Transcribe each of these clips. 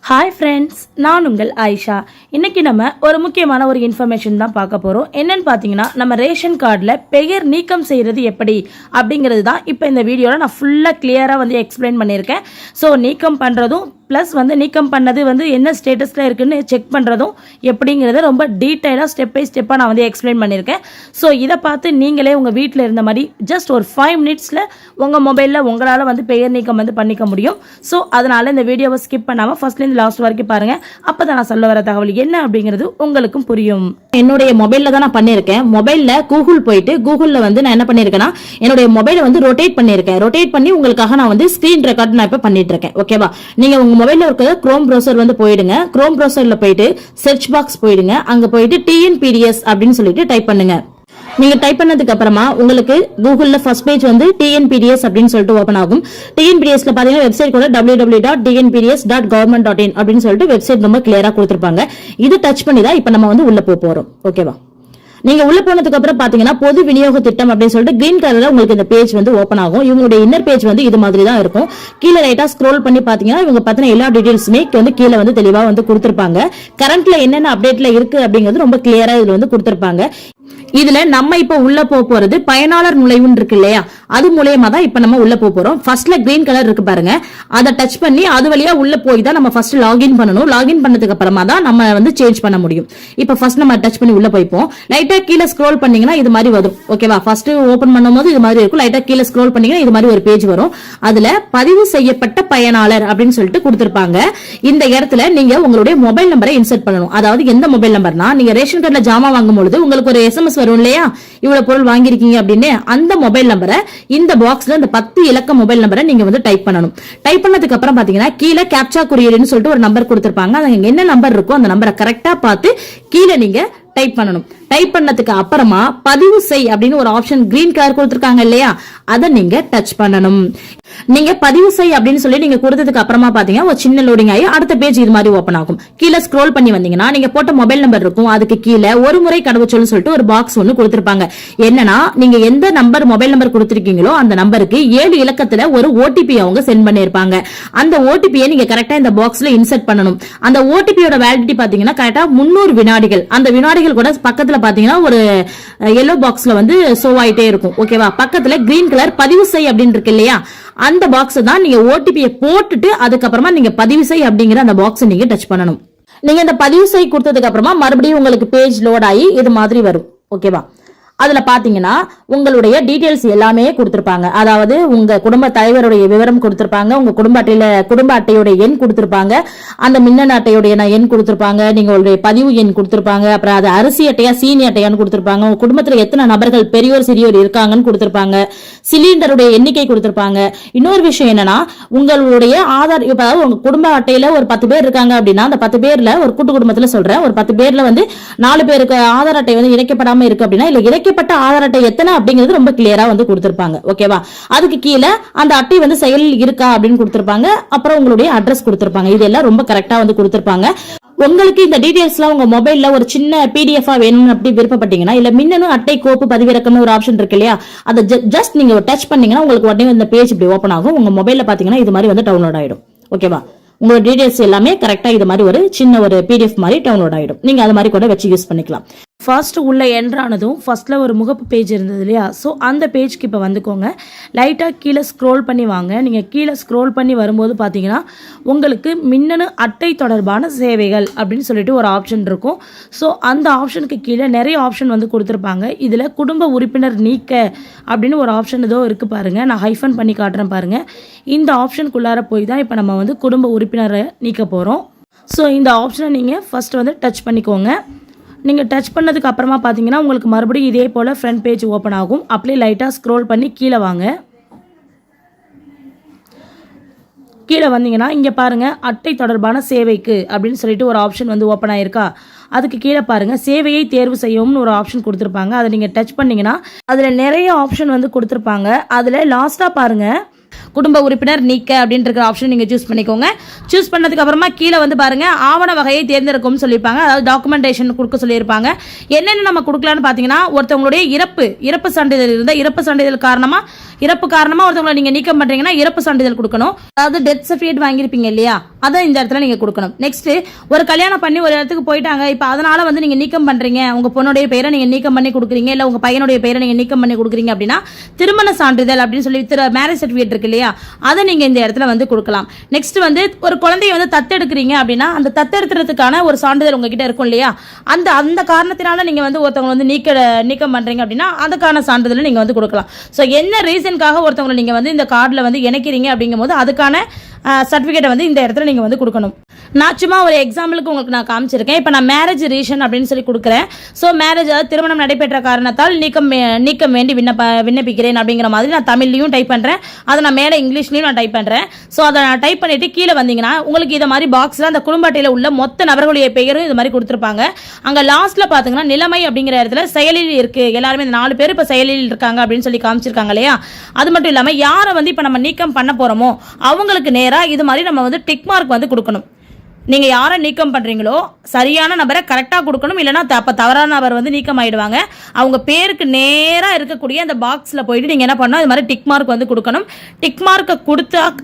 Hi friends, நான் உங்கள் ஆயிஷா. இன்றைக்கி நம்ம ஒரு முக்கியமான ஒரு இன்ஃபர்மேஷன் தான் பார்க்க போகிறோம். என்னென்னு பார்த்தீங்கன்னா, நம்ம ரேஷன் கார்டில் பெயர் நீக்கம் செய்கிறது எப்படி அப்படிங்கிறது தான் இப்போ இந்த வீடியோவில் நான் ஃபுல்லாக கிளியராக வந்து எக்ஸ்பிளைன் பண்ணியிருக்கேன். ஸோ நீக்கம் பண்ணுறதும் ப்ளஸ் வந்து நீக்கம் பண்ணது வந்து என்ன ஸ்டேட்டஸில் இருக்குதுன்னு செக் பண்ணுறதும் எப்படிங்கிறத ரொம்ப டீட்டெயிலாக ஸ்டெப் பை ஸ்டெப்பாக நான் வந்து எக்ஸ்பிளைன் பண்ணியிருக்கேன். ஸோ இதை பார்த்து நீங்களே உங்கள் வீட்டில் இருந்த மாதிரி ஜஸ்ட் ஒரு 5 மினிட்ஸில் உங்கள் மொபைலில் உங்களால் வந்து பெயர் நீக்கம் வந்து பண்ணிக்க முடியும். ஸோ அதனால் இந்த வீடியோவை ஸ்கிப் பண்ணாமல் ஃபர்ஸ்ட்லேருந்து லாஸ்ட் வரைக்கும் பாருங்கள். அப்போ தான் நான் சொல்ல வர தகவல் என்ன அப்படிங்கிறது உங்களுக்கும் புரியும். என்னுடைய மொபைலில் தான் நான் பண்ணியிருக்கேன். மொபைலில் கூகுளில் வந்து நான் என்ன பண்ணியிருக்கேன்னா, என்னுடைய மொபைலை வந்து ரொட்டேட் பண்ணியிருக்கேன். ரொட்டேட் பண்ணி உங்களுக்காக நான் வந்து ஸ்க்ரீன் ரெக்கார்ட் நான் இப்போ பண்ணிட்டு இருக்கேன். ஓகேவா? நீங்கள் உங்கள் மொபைலில் இருக்கிற குரோம் ப்ரௌசர் வந்து போயிடுங்க. குரோம் ப்ரௌசரில் போயிட்டு சர்ச் பாக்ஸ் போயிடுங்க. அங்கே போயிட்டு TNPDS அப்படின்னு சொல்லிட்டு டைப் பண்ணுங்க. நீங்க டைப் பண்ணதுக்கு அப்புறமா உங்களுக்கு கூகுள்ல ஃபர்ஸ்ட் பேஜ் வந்து TNPDS அப்படின்னு சொல்லிட்டு ஓபன் ஆகும். TNPDSல பாத்தீங்கன்னா வெப்சைட் கூட www.tnpds.government.in அப்படின்னு சொல்லிட்டு வெப்சைட் ரொம்ப கிளியரா கொடுத்திருப்பாங்க. இது டச் பண்ணி தான் இப்ப நம்ம வந்து உள்ள போறோம். ஓகேவா? நீங்க உள்ள போனதுக்கு அப்புறம் பாத்தீங்கன்னா பொது விநியோக திட்டம் அப்படின்னு சொல்லிட்டு கிரீன் கலர்ல உங்களுக்கு இந்த பேஜ் வந்து ஓபன் ஆகும். இவங்களுடைய இன்னர் பேஜ் வந்து இது மாதிரி தான் இருக்கும். கீழே ரைட்டா ஸ்க்ரோல் பண்ணி பாத்தீங்கன்னா இவங்க பத்தின எல்லா டீடைல்ஸுமே வந்து கீழே வந்து தெளிவா வந்து கொடுத்திருப்பாங்க. கரண்ட்ல என்னென்ன அப்டேட்ல இருக்கு அப்படிங்கிறது ரொம்ப கிளியரா இதுல வந்து கொடுத்திருப்பாங்க. இதுல நம்ம இப்ப உள்ள போறது பயனாளர் நுழைவுன்னு இருக்கு இல்லையா, அது மூலமா தான் இப்ப நம்ம உள்ள போறோம். ஃபர்ஸ்ட்ல கிரீன் கலர் இருக்கு பாருங்க, அதை டச் பண்ணி அது வழியா உள்ள போய் தான் நம்ம ஃபர்ஸ்ட் லாகின் பண்ணணும். லாகின் பண்ணதுக்கு அப்புறமா தான் நம்ம வந்து சேஞ்ச் பண்ண முடியும். இப்ப ஃபர்ஸ்ட் நம்ம டச் பண்ணி உள்ள போய்ப்போம். லைட்டா கீழே ஸ்க்ரோல் பண்ணீங்கன்னா இது மாதிரி வரும். ஓகேவா? ஃபர்ஸ்ட் ஓபன் பண்ணும்போது இது மாதிரி இருக்கும். லைட்டா கீழே ஸ்க்ரோல் பண்ணீங்கன்னா இது மாதிரி ஒரு பேஜ் வரும். அதுல பதிவு செய்யப்பட்ட பயனாளர் அப்படின்னு சொல்லிட்டு கொடுத்திருப்பாங்க. இந்த இடத்துல நீங்க உங்களுடைய மொபைல் நம்பரை இன்சர்ட் பண்ணணும். அதாவது எந்த மொபைல் நம்பர்னா, நீங்க ரேஷன் கார்டுல ஜாமா வாங்கும் பொழுது உங்களுக்கு ஒரு SMS வரும் இல்லையா, இவ்வளவு பொருள் வாங்கிருக்கீங்க அப்படின்னு, அந்த மொபைல் நம்பரை இந்த பாக்ஸ்ல இந்த 10 இலக்க மொபைல் நம்பரை நீங்க வந்து டைப் பண்ணணும். டைப் பண்ணதுக்கு அப்புறம் பாத்தீங்கன்னா கீழே கேப்சா குறியீடுன்னு சொல்லிட்டு ஒரு நம்பர் கொடுத்திருப்பாங்க. அது என்ன நம்பர் இருக்கோ அந்த நம்பரை கரெக்டா பார்த்து கீழே நீங்க டைப் பண்ணணும். டைப் பண்ணதுக்கு அப்புறமா பதிவு செய் அப்படின்னு ஒரு ஆப்ஷன் கிரீன் கலர் கொடுத்திருக்காங்க இல்லையா, அதை நீங்க டச் பண்ணணும். நீங்க பதிவு செய் அப்படின்னு சொல்லி நீங்க கொடுத்ததுக்கு அப்புறமா பாத்தீங்கன்னா ஒரு சின்ன லோடிங் ஆகி அடுத்த பேஜ் இது மாதிரி ஓபன் ஆகும். கீழே ஸ்க்ரோல் பண்ணி வந்தீங்கன்னா நீங்க போட்ட மொபைல் நம்பர் இருக்கும். அதுக்கு கீழே ஒரு முறை கடவுச்சொல்னு சொல்லிட்டு ஒரு பாக்ஸ் ஒன்னு கொடுத்திருப்பாங்க. என்னன்னா, நீங்க எந்த நம்பர் மொபைல் நம்பர் கொடுத்திருக்கீங்களோ அந்த நம்பருக்கு 7 இலக்கத்துல ஒரு OTP அவங்க சென்ட் பண்ணிருப்பாங்க. அந்த OTP-யை நீங்க கரெக்டா இந்த பாக்ஸ்ல இன்சர்ட் பண்ணணும். அந்த OTP-யோட வேலிடிட்டி பாத்தீங்கன்னா கரெக்டா 300 வினாடிகள். அந்த வினாடிகள் கூட பக்கத்துல பாத்தீங்கன்னா ஒரு எல்லோ பாக்ஸ்ல வந்து ஷோ ஆயிட்டே இருக்கும். ஓகேவா? பக்கத்துல கிரீன் கலர் பதிவு செய் அப்படின்னு இருக்கு இல்லையா, அந்த பாக்ஸ் தான் நீங்க OTP-யை போட்டுட்டு அதுக்கப்புறமா நீங்க பதிவு செய் அப்படிங்கிற அந்த பாக்ஸ் நீங்க டச் பண்ணணும். நீங்க இந்த பதிவு செய் கொடுத்ததுக்கு அப்புறமா மறுபடியும் உங்களுக்கு பேஜ் லோட் ஆகி இது மாதிரி வரும். ஓகேவா? அதுல பாத்தீங்கன்னா உங்களுடைய டீடைல்ஸ் எல்லாமே கொடுத்திருப்பாங்க. அதாவது உங்க குடும்ப தலைவருடைய விவரம் கொடுத்திருப்பாங்க, உங்க குடும்ப அட்டையோட எண் கொடுத்திருப்பாங்க, அந்த மின்னணு அட்டையோட எண் கொடுத்திருப்பாங்க, நீங்களுடைய பதிவு எண் கொடுத்திருப்பாங்க, அப்புறம் அது அரிசி அட்டையா சீனி அட்டையான்னு கொடுத்திருப்பாங்க, உங்க குடும்பத்துல எத்தனை நபர்கள் பெரியோர் சிறியோர் இருக்காங்கன்னு கொடுத்திருப்பாங்க, சிலிண்டருடைய எண்ணிக்கை கொடுத்திருப்பாங்க. இன்னொரு விஷயம் என்னன்னா, உங்களுடைய ஆதார், அதாவது உங்க குடும்ப அட்டையில ஒரு 10 பேர் இருக்காங்க அப்படின்னா அந்த 10 பேர்ல ஒரு கூட்டு குடும்பத்துல சொல்றேன், ஒரு 10 பேர்ல வந்து 4 பேருக்கு ஆதார் அட்டை வந்து இணைக்கப்படாம இருக்கு அப்படின்னா, இல்ல இணைக்கப்பட்ட ஆதார் அட்டை எத்தனை அப்படிங்கிறது ரொம்ப கிளியரா வந்து கொடுத்திருப்பாங்க. ஓகேவா? அதுக்கு கீழே அந்த அட்டை வந்து செயலில் இருக்கா அப்படின்னு கொடுத்திருப்பாங்க. அப்புறம் உங்களுடைய அட்ரஸ் கொடுத்திருப்பாங்க. இதெல்லாம் ரொம்ப கரெக்டா வந்து கொடுத்திருப்பாங்க. உங்களுக்கு இந்த டீடைல்ஸ்லாம் உங்க மொபைல்ல ஒரு சின்ன PDF வேணும்னு அப்படி விருப்பப்பட்டீங்கன்னா, இல்ல மின்னணு அட்டை கோப்பு பதிவிறக்கம்னு ஒரு ஆப்ஷன் இருக்கு இல்லையா, அதை ஜஸ்ட் நீங்க டச் பண்ணீங்கன்னா உங்களுக்கு உடனே இந்த பேஜ் இப்படி ஓபன் ஆகும். உங்க மொபைல்ல பாத்தீங்கன்னா இது மாதிரி வந்து டவுன்லோட் ஆயிடும். ஓகேவா? உங்களோட டீடைல்ஸ் எல்லாமே கரெக்டா இது மாதிரி ஒரு சின்ன ஒரு PDF மாதிரி டவுன்லோட் ஆயிடும். நீங்க அது மாதிரி கூட வச்சு யூஸ் பண்ணிக்கலாம். ஃபர்ஸ்ட் உள்ள என்ட்ரானதும் ஃபர்ஸ்ட்ல ஒரு முகப்பு பேஜ் இருந்தது இல்லையா, ஸோ அந்த பேஜ்க்கு இப்போ வந்துக்கோங்க. லைட்டாக கீழே ஸ்க்ரோல் பண்ணி வாங்க. நீங்கள் கீழே ஸ்க்ரோல் பண்ணி வரும்போது பார்த்தீங்கன்னா உங்களுக்கு மின்னணு அட்டை தொடர்பான சேவைகள் அப்படின்னு சொல்லிட்டு ஒரு ஆப்ஷன் இருக்கும். ஸோ அந்த ஆப்ஷனுக்கு கீழே நிறைய ஆப்ஷன் வந்து கொடுத்துருப்பாங்க. இதில் குடும்ப உறுப்பினர் நீக்க அப்படின்னு ஒரு ஆப்ஷன் ஏதோ இருக்குது பாருங்கள். நான் ஹைஃபன் பண்ணி காட்டுறேன் பாருங்கள். இந்த ஆப்ஷனுக்குள்ளார போய் தான் இப்போ நம்ம வந்து குடும்ப உறுப்பினரை நீக்க போகிறோம். ஸோ இந்த ஆப்ஷனை நீங்கள் ஃபர்ஸ்ட் வந்து டச் பண்ணிக்கோங்க. நீங்கள் டச் பண்ணதுக்கு அப்புறமா பார்த்தீங்கன்னா உங்களுக்கு மறுபடியும் இதே போல் ஃப்ரண்ட் பேஜ் ஓப்பன் ஆகும். அப்படியே லைட்டாக ஸ்க்ரோல் பண்ணி கீழே வாங்க. கீழே வந்தீங்கன்னா இங்கே பாருங்கள், அட்டை தொடர்பான சேவைக்கு அப்படின்னு சொல்லிட்டு ஒரு ஆப்ஷன் வந்து ஓப்பன் ஆயிருக்கா. அதுக்கு கீழே பாருங்கள், சேவையை தேர்வு செய்யவும்னு ஒரு ஆப்ஷன் கொடுத்துருப்பாங்க. அதை நீங்கள் டச் பண்ணிங்கன்னா அதில் நிறைய ஆப்ஷன் வந்து கொடுத்துருப்பாங்க. அதில் லாஸ்ட்டாக பாருங்கள், குடும்ப உறுப்பினர் நீக்க அப்படின்ற ஆப்ஷன் நீங்க சூஸ் பண்ணிக்கோங்க. சூஸ் பண்ணதுக்கு அப்புறமா கீழே வந்து பாருங்க ஆவண வகையை தேர்ந்தெடுக்கும்னு சொல்லியிருப்பாங்க. அதாவது டாக்குமெண்டேஷன் கொடுக்க சொல்லியிருப்பாங்க. என்னென்ன நம்ம கொடுக்கலாம்னு பார்த்தீங்கன்னா, ஒருத்தவங்களுடைய இறப்பு சான்றிதழ் இருந்தால் இறப்பு சான்றிதழ் இறப்பு காரணமா ஒருத்தவங்களை நீங்க நீக்கம் பண்றீங்கன்னா இறப்பு சான்றிதழ் கொடுக்கணும். அதாவது டெத் சர்டிஃபிகேட் வாங்கியிருப்பீங்க இல்லையா, அதை இந்த இடத்துல நீங்க கொடுக்கணும். நெக்ஸ்ட், ஒரு கல்யாணம் பண்ணி ஒரு இடத்துக்கு போயிட்டாங்க, இப்போ அதனால வந்து நீங்க நீக்கம் பண்றீங்க, உங்க பொண்ணுடைய பெயரை நீங்க நீக்கம் பண்ணி கொடுக்குறீங்க, இல்ல உங்க பையனுடைய பெயரை நீங்க நீக்கம் பண்ணி கொடுக்குறீங்க அப்படின்னா திருமண சான்றிதழ் அப்படின்னு சொல்லி மேரேஜ் சர்டிஃபிகேட் இருக்கு இல்லையா, அதை நீங்க இந்த இடத்துல வந்து கொடுக்கலாம். நெக்ஸ்ட் வந்து ஒரு குழந்தைய வந்து தத்தெடுக்கிறீங்க அப்படின்னா அந்த தத்தெடுக்கிறதுக்கான ஒரு சான்றிதழ் உங்ககிட்ட இருக்கும் இல்லையா, அந்த காரணத்தினால நீங்க வந்து ஒருத்தவங்க வந்து நீக்கம் பண்றீங்க அப்படின்னா அதுக்கான சான்றிதழ் நீங்க வந்து கொடுக்கலாம். ஸோ என்ன ரீசனுக்காக ஒருத்தவங்களை நீங்க வந்து இந்த கார்டில் வந்து இணைக்கிறீங்க அப்படிங்கும் போது அதுக்கான சர்டிஃபிகேட்டை வந்து இந்த இடத்துல நீங்கள் வந்து கொடுக்கணும். நான் சும்மா ஒரு எக்ஸாம்பிளுக்கு உங்களுக்கு நான் காமிச்சிருக்கேன். இப்போ நான் மேரேஜ் ரீசன் அப்படின்னு சொல்லி கொடுக்குறேன். ஸோ மேரேஜ், அதாவது திருமணம் நடைபெற்ற காரணத்தால் நீக்கம் வேண்டி விண்ணப்பிக்கிறேன் அப்படிங்கிற மாதிரி நான் தமிழ்லையும் டைப் பண்ணுறேன், அதை நான் மேலே இங்கிலீஷ்லையும் நான் டைப் பண்ணுறேன். ஸோ அதை நான் டைப் பண்ணிவிட்டு கீழே வந்தீங்கன்னா உங்களுக்கு இதை மாதிரி பாக்ஸில் அந்த குடும்ப அட்டையில் உள்ள மொத்த நபர்களுடைய பெயரும் இது மாதிரி கொடுத்துருப்பாங்க. அங்கே லாஸ்ட்டில் பார்த்தீங்கன்னா நிலைமை அப்படிங்கிற இடத்துல செயலில் இருக்குது. எல்லாருமே இந்த 4 பேர் இப்போ செயலில் இருக்காங்க அப்படின்னு சொல்லி காமிச்சிருக்காங்க இல்லையா. அது மட்டும் இல்லாமல் யாரை வந்து இப்போ நம்ம நீக்கம் பண்ண போகிறோமோ அவங்களுக்கு நேராக இது மாதிரி நம்ம வந்து டிக் மார்க் வந்து கொடுக்கணும். நீங்கள் யாரை நீக்கம் பண்ணுறீங்களோ சரியான நபரை கரெக்டாக கொடுக்கணும், இல்லைனா அப்போ தவறான நபர் வந்து நீக்கம் ஆகிடுவாங்க. அவங்க பேருக்கு நேராக இருக்கக்கூடிய அந்த பாக்ஸில் போயிட்டு நீங்கள் என்ன பண்ணணும், அது மாதிரி டிக் மார்க் வந்து கொடுக்கணும். டிக் மார்க்கை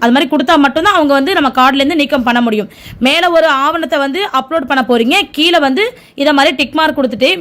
அது மாதிரி கொடுத்தா மட்டும்தான் அவங்க வந்து நம்ம கார்டுலேருந்து நீக்கம் பண்ண முடியும். மேலே ஒரு ஆவணத்தை வந்து அப்லோட் பண்ண போகிறீங்க, கீழே வந்து இதை மாதிரி டிக் மார்க் கொடுத்துட்டு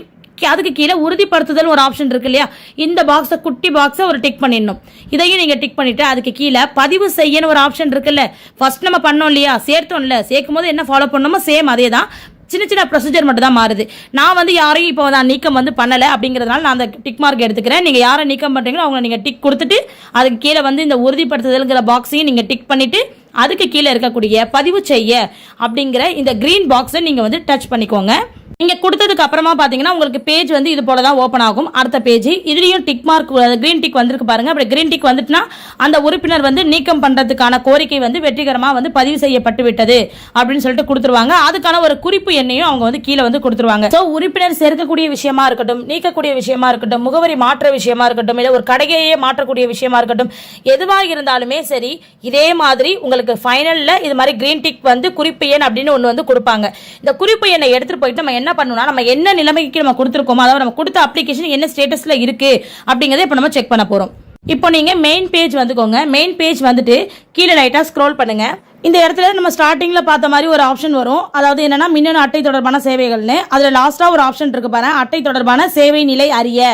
அதுக்கு கீழே உறுதிப்படுத்துதல் ஒரு ஆப்ஷன் இருக்கு இல்லையா, இந்த பாக்ஸை குட்டி பாக்ஸை ஒரு டிக் பண்ணிடணும். இதையும் நீங்கள் டிக் பண்ணிவிட்டு அதுக்கு கீழே பதிவு செய்யணும் ஒரு ஆப்ஷன் இருக்குல்ல. ஃபர்ஸ்ட் நம்ம பண்ணோம் இல்லையா, சேர்த்தோம்ல, சேர்க்கும் போது என்ன ஃபாலோ பண்ணணுமோ சேம் அதே தான், சின்ன ப்ரொசீஜர் மட்டும் தான் மாறுது. நான் வந்து யாரையும் இப்போ நான் நீக்கம் வந்து பண்ணலை அப்படிங்கிறதுனால நான் அந்த டிக் மார்க் எடுத்துக்கிறேன். நீங்கள் யாரை நீக்கம் பண்ணுறீங்களோ அவங்க நீங்கள் டிக் கொடுத்துட்டு அதுக்கு கீழே வந்து இந்த உறுதிப்படுத்துதல்ங்கிற பாக்ஸையும் நீங்கள் டிக் பண்ணிவிட்டு அதுக்கு கீழே இருக்கக்கூடிய பதிவு செய்ய அப்படிங்கிற இந்த கிரீன் பாக்ஸை நீங்கள் வந்து டச் பண்ணிக்கோங்க. நீங்க கொடுத்ததுக்கு அப்புறமா பாத்தீங்கன்னா உங்களுக்கு பேஜ் வந்து இது போல தான் ஓபன் ஆகும். அடுத்த பேஜ் இதுலயும் டிக் மார்க் கிரீன் டிக் வந்திருக்கு பாருங்க. அப்படி கிரீன் டிக் வந்துட்டுனா அந்த உறுப்பினர் வந்து நீக்கம் பண்றதுக்கான கோரிக்கை வந்து வெற்றிகரமா வந்து பதிவு செய்யப்பட்டு விட்டது அப்படின்னு சொல்லிட்டு கொடுத்துருவாங்க. அதுக்கான ஒரு குறிப்பு எண்ணையும் அவங்க வந்து கீழே வந்து கொடுத்துருவாங்க. ஸோ உறுப்பினர் சேர்க்கக்கூடிய விஷயமா இருக்கட்டும், நீக்கக்கூடிய விஷயமா இருக்கட்டும், முகவரி மாற்ற விஷயமா இருக்கட்டும், இல்லை ஒரு கடையையே மாற்றக்கூடிய விஷயமா இருக்கட்டும், எதுவாக இருந்தாலுமே சரி இதே மாதிரி உங்களுக்கு ஃபைனல்ல இது மாதிரி கிரீன் டிக் வந்து குறிப்பு எண் அப்படின்னு ஒன்று வந்து கொடுப்பாங்க. இந்த குறிப்பு எண்ணை எடுத்துட்டு போயிட்டு நம்ம என்ன பண்ணணும்னா, நம்ம என்ன நிலைமைக்கு நம்ம கொடுத்துருக்கோமோ, அதாவது நம்ம கொடுத்த அப்ளிகேஷன் என்ன ஸ்டேட்டஸ்ல இருக்கு அப்படிங்கறத இப்போ நம்ம செக் பண்ண போறோம். இப்போ நீங்க மெயின் பேஜ் வந்துக்கோங்க. மெயின் பேஜ் வந்துட்டு கீழே லைட்டா ஸ்க்ரோல் பண்ணுங்க. இந்த இடத்துல நம்ம ஸ்டார்டிங்ல பார்த்த மாதிரி ஒரு ஆப்ஷன் வரும். அதாவது என்னன்னா மின்னணு அட்டை தொடர்பான சேவைகள்னு, அதுல லாஸ்டா ஒரு ஆப்ஷன் இருக்கு பாருங்க, அட்டை தொடர்பான சேவை நிலை அறிய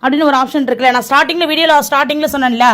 அப்படின்னு ஒரு ஆப்ஷன் இருக்குல்ல. நான் ஸ்டார்டிங்ல சொன்னேன்ல,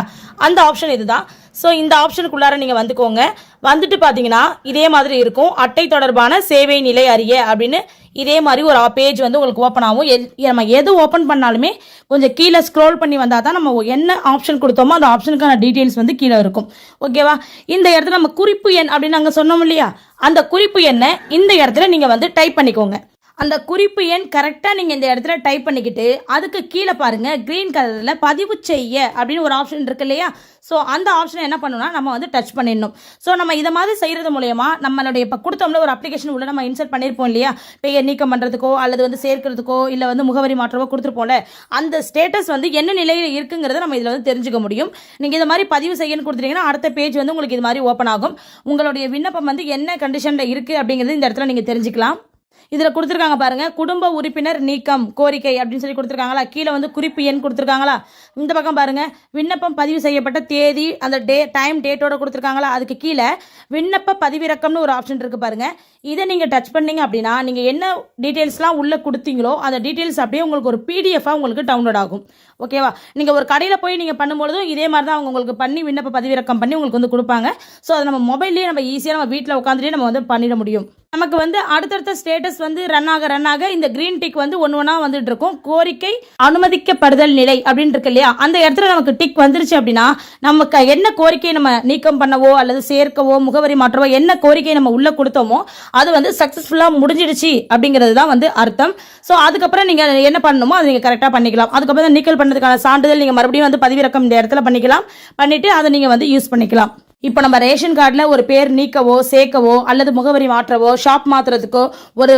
அந்த ஆப்ஷன் இதுதான். ஸோ இந்த ஆப்ஷனுக்குள்ளார நீங்கள் வந்துக்கோங்க. வந்துட்டு பார்த்தீங்கன்னா இதே மாதிரி இருக்கும், அட்டை தொடர்பான சேவை நிலை அறிய அப்படின்னு இதே மாதிரி ஒரு பேஜ் வந்து உங்களுக்கு ஓப்பன் ஆகும். நம்ம எது ஓப்பன் பண்ணாலுமே கொஞ்சம் கீழே ஸ்க்ரோல் பண்ணி வந்தால் தான் நம்ம என்ன ஆப்ஷன் கொடுத்தோமோ அந்த ஆப்ஷனுக்கான டீட்டெயில்ஸ் வந்து கீழே இருக்கும். ஓகேவா? இந்த இடத்துல நம்ம குறிப்பு எண் அப்படின்னு நாங்கள் சொன்னோம் இல்லையா, அந்த குறிப்பு எண்ணை இந்த இடத்துல நீங்கள் வந்து டைப் பண்ணிக்கோங்க. அந்த குறிப்பு எண் கரெக்டாக நீங்கள் இந்த இடத்துல டைப் பண்ணிக்கிட்டு அதுக்கு கீழே பாருங்கள் க்ரீன் கலரில் பதிவு செய்ய அப்படின்னு ஒரு ஆப்ஷன் இருக்கு இல்லையா. ஸோ அந்த ஆப்ஷனை என்ன பண்ணணும்னா நம்ம வந்து டச் பண்ணிடணும். ஸோ நம்ம இதை மாதிரி செய்கிறது மூலயமா நம்மளுடைய இப்போ கொடுத்தோம்ல ஒரு அப்ளிகேஷன் உள்ள நம்ம இன்சர்ட் பண்ணியிருப்போம் இல்லையா, பெயர் நீக்கம் பண்ணுறதுக்கோ அல்லது வந்து சேர்க்கிறதுக்கோ இல்லை வந்து முகவரி மாற்றவோ கொடுத்துருப்போம்ல, அந்த ஸ்டேட்டஸ் வந்து என்ன நிலையில் இருக்குங்கிறத நம்ம இதில் வந்து தெரிஞ்சுக்க முடியும். நீங்கள் இதை மாதிரி பதிவு செய்யணும்னு கொடுத்துட்டீங்கன்னா அடுத்த பேஜ் வந்து உங்களுக்கு இது மாதிரி ஓப்பன் ஆகும். உங்களுடைய விண்ணப்பம் வந்து என்ன கண்டிஷனில் இருக்குது அப்படிங்கிறது இந்த இடத்துல நீங்கள் தெரிஞ்சுக்கலாம். இதில் கொடுத்துருக்காங்க பாருங்க, குடும்ப உறுப்பினர் நீக்கம் கோரிக்கை அப்படின்னு சொல்லி கொடுத்துருக்காங்களா, கீழே வந்து குறிப்பு எண் கொடுத்துருக்காங்களா, இந்த பக்கம் பாருங்க விண்ணப்பம் பதிவு செய்யப்பட்ட தேதி அந்த டேட்டோட கொடுத்துருக்காங்களா, அதுக்கு கீழே விண்ணப்ப பதிவிறக்கம்னு ஒரு ஆப்ஷன் இருக்கு பாருங்க. இதை நீங்கள் டச் பண்ணீங்க அப்படின்னா நீங்கள் என்ன டீட்டெயில்ஸ்லாம் உள்ளே கொடுத்தீங்களோ அந்த டீட்டெயில்ஸ் அப்படியே உங்களுக்கு ஒரு பிடிஎஃபாக உங்களுக்கு டவுன்லோட் ஆகும். ஓகேவா? நீங்கள் ஒரு கடையில் போய் நீங்கள் பண்ணும்பொழுதும் இதே மாதிரி தான் அவங்க உங்களுக்கு பண்ணி விண்ணப்ப பதிவிறக்கம் பண்ணி உங்களுக்கு வந்து கொடுப்பாங்க. ஸோ அதை நம்ம மொபைல்லேயே நம்ம ஈஸியாக நம்ம வீட்டில் உட்காந்துலேயே நம்ம வந்து பண்ணிட முடியும். நமக்கு வந்து அடுத்தடுத்த ஸ்டேட்டஸ் வந்து ரன் ஆக இந்த கிரீன் டிக் வந்து ஒன்று வந்துட்டு இருக்கும். கோரிக்கை அனுமதிக்கப்படுதல் நிலை அப்படின்னு இருக்கு இல்லையா, அந்த இடத்துல நமக்கு டிக் வந்துருச்சு அப்படின்னா நமக்கு என்ன கோரிக்கை நம்ம நீக்கம் பண்ணவோ அல்லது சேர்க்கவோ முகவரி மாற்றவோ என்ன கோரிக்கை நம்ம உள்ள கொடுத்தோமோ அது வந்து சக்ஸஸ்ஃபுல்லாக முடிஞ்சிடுச்சு அப்படிங்கிறது தான் வந்து அர்த்தம். ஸோ அதுக்கப்புறம் நீங்கள் என்ன பண்ணணுமோ அதை நீங்கள் கரெக்டாக பண்ணிக்கலாம். அதுக்கப்புறம் நீக்கல் பண்ணதுக்கான சான்றிதழ் நீங்கள் மறுபடியும் வந்து பதிவிறக்கம் இந்த இடத்துல பண்ணிக்கலாம், பண்ணிவிட்டு அதை நீங்கள் வந்து யூஸ் பண்ணிக்கலாம். இப்போ நம்ம ரேஷன் கார்டில் ஒரு பேர் நீக்கவோ சேர்க்கவோ அல்லது முகவரி மாற்றவோ ஷாப் மாற்றுறதுக்கோ ஒரு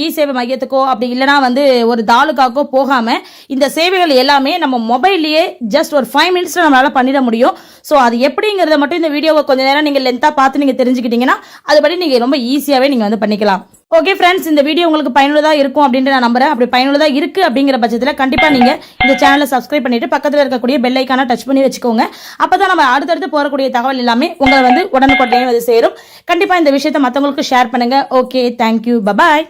இ சேவை மையத்துக்கோ அப்படி இல்லைனா வந்து ஒரு தாலுக்காக்கோ போகாமல் இந்த சேவைகள் எல்லாமே நம்ம மொபைல்லையே ஜஸ்ட் ஒரு 5 மினிட்ஸில் நம்மளால் பண்ணிட முடியும். ஸோ அது எப்படிங்கிறத மட்டும் இந்த வீடியோவை கொஞ்சம் நேரம் நீங்கள் லென்த்தாக பார்த்து நீங்கள் தெரிஞ்சுக்கிட்டீங்கன்னா அதுபடி நீங்கள் ரொம்ப ஈஸியாகவே நீங்கள் வந்து பண்ணிக்கலாம். ஓகே ஃப்ரெண்ட்ஸ், இந்த வீடியோ உங்களுக்கு பயனுள்ளதாக இருக்கும் அப்படின்ட்டு நான் நம்புறேன். அப்படி பயனுள்ளதாக இருக்குது அப்படிங்கிற பட்சத்தில் கண்டிப்பாக நீங்கள் இந்த சேனலை சப்ஸ்கிரைப் பண்ணிட்டு பக்கத்தில் இருக்கக்கூடிய பெல் ஐக்கானை டச் பண்ணி வச்சுக்கோங்க. அப்போ தான் நம்ம அடுத்தடுத்து போகக்கூடிய தகவல் எல்லாமே உங்களை வந்து உடனுக்குடனே வந்து சேரும். கண்டிப்பாக இந்த விஷயத்தை மற்றவங்களுக்கு ஷேர் பண்ணுங்கள். Okay, thank you, bye bye.